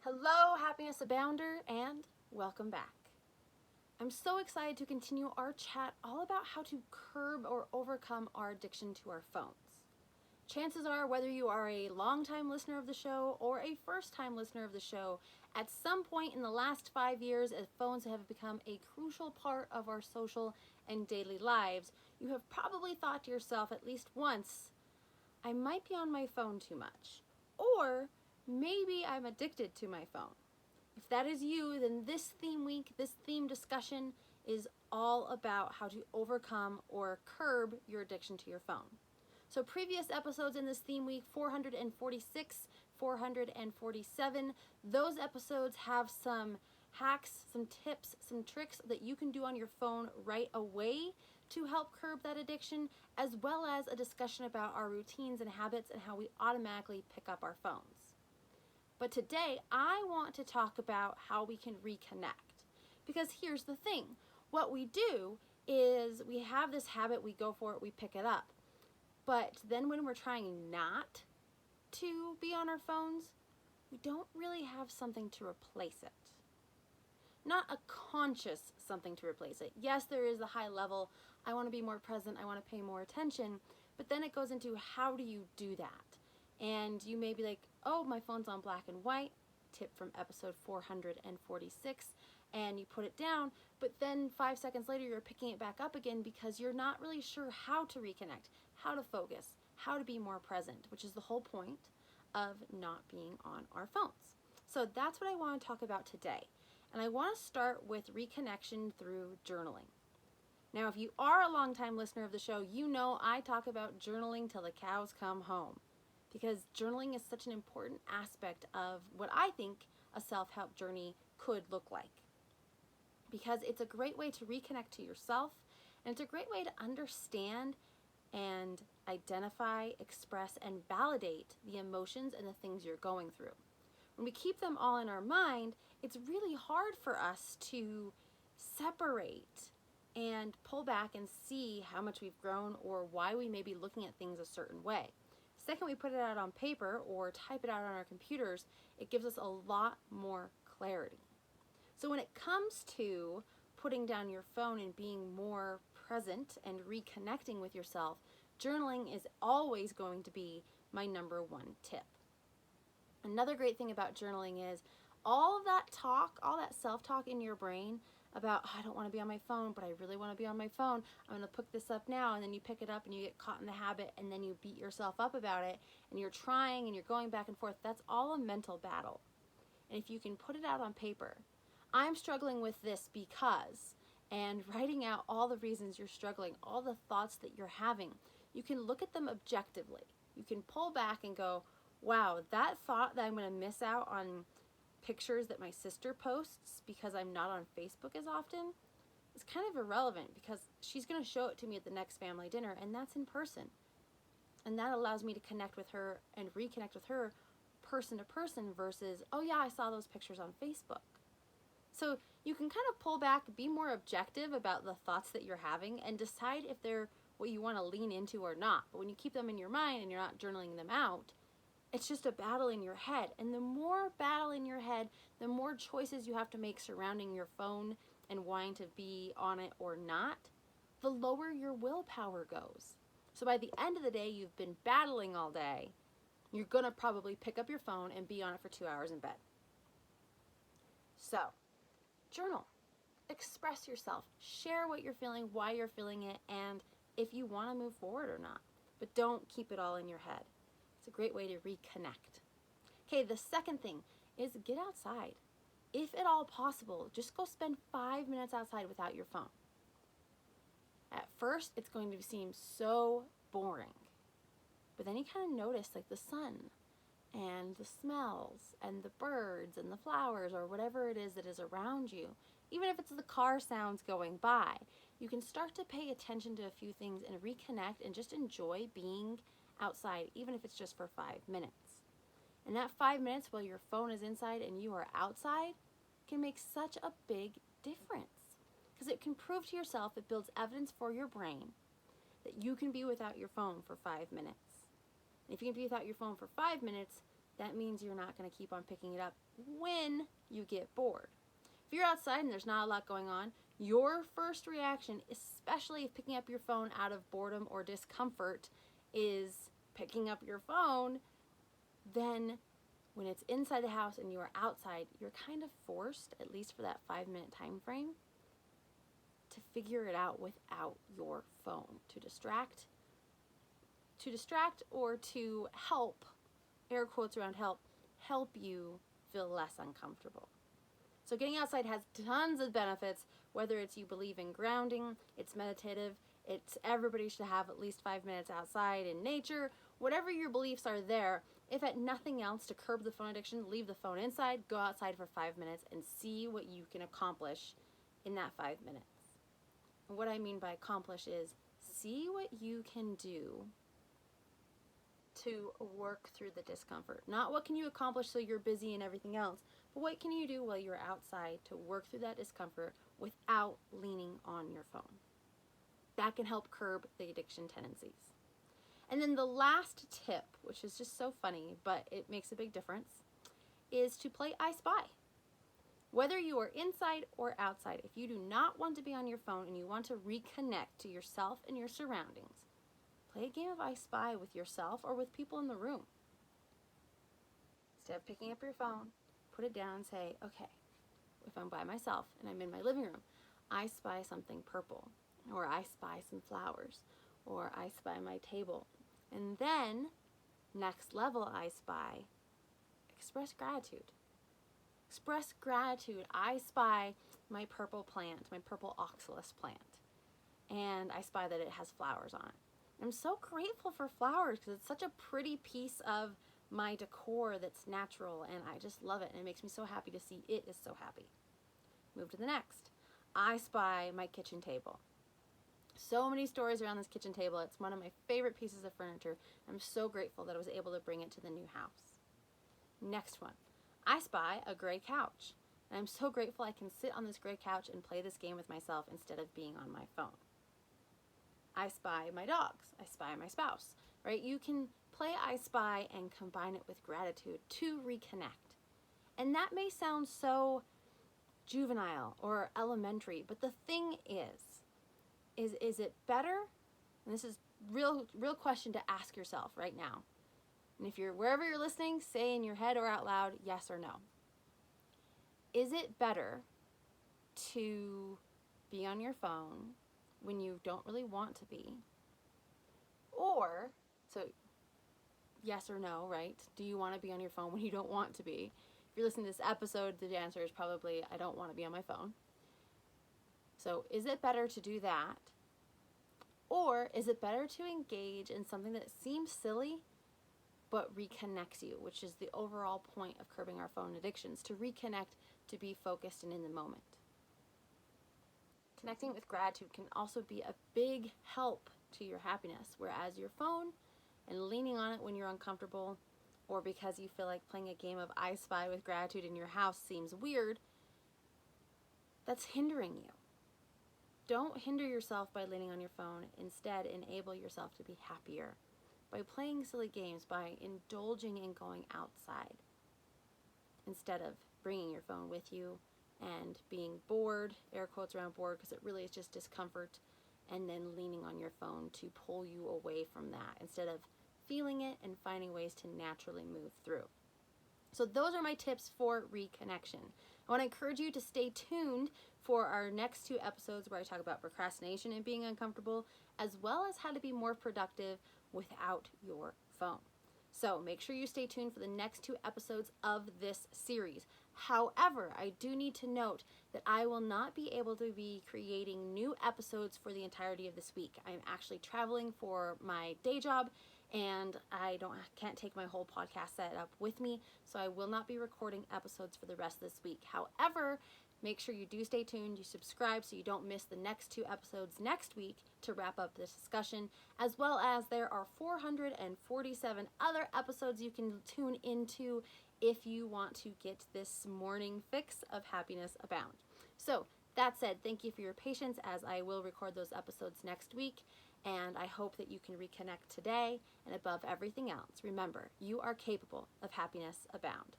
Hello, happiness abounder, and welcome back. I'm so excited to continue our chat all about how to curb or overcome our addiction to our phones. Chances are, whether you are a long-time listener of the show or a first-time listener of the show, at some point in the last 5 years, as phones have become a crucial part of our social and daily lives, you have probably thought to yourself at least once, I might be on my phone too much, or maybe I'm addicted to my phone. If that is you, then this theme week, this theme discussion is all about how to overcome or curb your addiction to your phone. So previous episodes in this theme week, 446, 447, those episodes have some hacks, some tips, some tricks that you can do on your phone right away to help curb that addiction, as well as a discussion about our routines and habits and how we automatically pick up our phones. But today, I want to talk about how we can reconnect. Because here's the thing. What we do is we have this habit, we go for it, we pick it up. But then when we're trying not to be on our phones, we don't really have something to replace it. Not a conscious something to replace it. Yes, there is a high level, I want to be more present, I want to pay more attention, but then it goes into how do you do that? And you may be like, oh, my phone's on black and white, tip from episode 446, and you put it down, but then 5 seconds later you're picking it back up again because you're not really sure how to reconnect, how to focus, how to be more present, which is the whole point of not being on our phones. So that's what I want to talk about today. And I want to start with reconnection through journaling. Now, if you are a longtime listener of the show, you know I talk about journaling till the cows come home, because journaling is such an important aspect of what I think a self-help journey could look like. Because it's a great way to reconnect to yourself, and it's a great way to understand and identify, express, and validate the emotions and the things you're going through. When we keep them all in our mind, it's really hard for us to separate and pull back and see how much we've grown or why we may be looking at things a certain way. The second we put it out on paper or type it out on our computers, it gives us a lot more clarity. So when it comes to putting down your phone and being more present and reconnecting with yourself, journaling is always going to be my number one tip. Another great thing about journaling is all of that talk, all that self-talk in your brain about, oh, I don't want to be on my phone, but I really want to be on my phone. I'm going to pick this up now, and then you pick it up and you get caught in the habit, and then you beat yourself up about it, and you're trying and you're going back and forth. That's all a mental battle. And if you can put it out on paper, I'm struggling with this because, and writing out all the reasons you're struggling, all the thoughts that you're having, you can look at them objectively. You can pull back and go, wow, that thought that I'm going to miss out on pictures that my sister posts because I'm not on Facebook as often is kind of irrelevant, because she's going to show it to me at the next family dinner, and that's in person. And that allows me to connect with her and reconnect with her person to person versus, oh yeah, I saw those pictures on Facebook. So you can kind of pull back, be more objective about the thoughts that you're having, and decide if they're what you want to lean into or not. But when you keep them in your mind and you're not journaling them out, it's just a battle in your head. And the more battle in your head, the more choices you have to make surrounding your phone and wanting to be on it or not, the lower your willpower goes. So by the end of the day, you've been battling all day. You're going to probably pick up your phone and be on it for 2 hours in bed. So, journal. Express yourself. Share what you're feeling, why you're feeling it, and if you want to move forward or not. But don't keep it all in your head. It's a great way to reconnect. Okay, the second thing is get outside. If at all possible, just go spend 5 minutes outside without your phone. At first, it's going to seem so boring. But then you kind of notice like the sun and the smells and the birds and the flowers or whatever it is that is around you. Even if it's the car sounds going by, you can start to pay attention to a few things and reconnect and just enjoy being outside, even if it's just for 5 minutes. And that 5 minutes while your phone is inside and you are outside can make such a big difference, because it can prove to yourself, it builds evidence for your brain that you can be without your phone for 5 minutes. And if you can be without your phone for 5 minutes, that means you're not going to keep on picking it up when you get bored. If you're outside and there's not a lot going on, your first reaction, especially if picking up your phone out of boredom or discomfort, is picking up your phone, then when it's inside the house and you are outside, you're kind of forced, at least for that 5-minute time frame, to figure it out without your phone, to distract or to help, air quotes around help you feel less uncomfortable. So getting outside has tons of benefits, whether it's you believe in grounding, it's meditative, it's everybody should have at least 5 minutes outside in nature, whatever your beliefs are there. If at nothing else, to curb the phone addiction, leave the phone inside, go outside for 5 minutes and see what you can accomplish in that 5 minutes. And what I mean by accomplish is see what you can do to work through the discomfort. Not what can you accomplish so you're busy and everything else, but what can you do while you're outside to work through that discomfort without leaning on your phone. That can help curb the addiction tendencies. And then the last tip, which is just so funny, but it makes a big difference, is to play iSpy. Whether you are inside or outside, if you do not want to be on your phone and you want to reconnect to yourself and your surroundings, play a game of iSpy with yourself or with people in the room. Instead of picking up your phone, put it down and say, okay, if I'm by myself and I'm in my living room, I spy something purple, or I spy some flowers, or I spy my table. And then, next level iSpy, express gratitude. Express gratitude. I spy my purple plant, my purple oxalis plant, and I spy that it has flowers on it. I'm so grateful for flowers because it's such a pretty piece of my decor that's natural, and I just love it, and it makes me so happy to see it is so happy. Move to the next. I spy my kitchen table. So many stories around this kitchen table. It's one of my favorite pieces of furniture. I'm so grateful that I was able to bring it to the new house. Next one. I spy a gray couch. And I'm so grateful I can sit on this gray couch and play this game with myself instead of being on my phone. I spy my dogs. I spy my spouse, right? You can play I Spy and combine it with gratitude to reconnect. And that may sound so juvenile or elementary, but the thing is it better? And this is real question to ask yourself right now. And if you're wherever you're listening, say in your head or out loud, yes or no. Is it better to be on your phone when you don't really want to be? Or, so yes or no, right? Do you want to be on your phone when you don't want to be? If you're listening to this episode, the answer is probably, I don't want to be on my phone. So is it better to do that? Or is it better to engage in something that seems silly but reconnects you, which is the overall point of curbing our phone addictions, to reconnect, to be focused and in the moment. Connecting with gratitude can also be a big help to your happiness, whereas your phone and leaning on it when you're uncomfortable or because you feel like playing a game of I Spy with gratitude in your house seems weird, that's hindering you. Don't hinder yourself by leaning on your phone. Instead, enable yourself to be happier by playing silly games, by indulging in going outside instead of bringing your phone with you and being bored, air quotes around bored, because it really is just discomfort, and then leaning on your phone to pull you away from that instead of feeling it and finding ways to naturally move through. So those are my tips for reconnection. I want to encourage you to stay tuned for our next 2 episodes where I talk about procrastination and being uncomfortable, as well as how to be more productive without your phone. So make sure you stay tuned for the next 2 episodes of this series. However, I do need to note that I will not be able to be creating new episodes for the entirety of this week. I'm actually traveling for my day job, and I can't take my whole podcast set up with me, so I will not be recording episodes for the rest of this week. However, make sure you do stay tuned, you subscribe so you don't miss the next 2 episodes next week to wrap up this discussion, as well as there are 447 other episodes you can tune into if you want to get this morning fix of happiness abound. So that said, thank you for your patience as I will record those episodes next week, And I hope that you can reconnect today, and above everything else, remember, you are capable of happiness abound.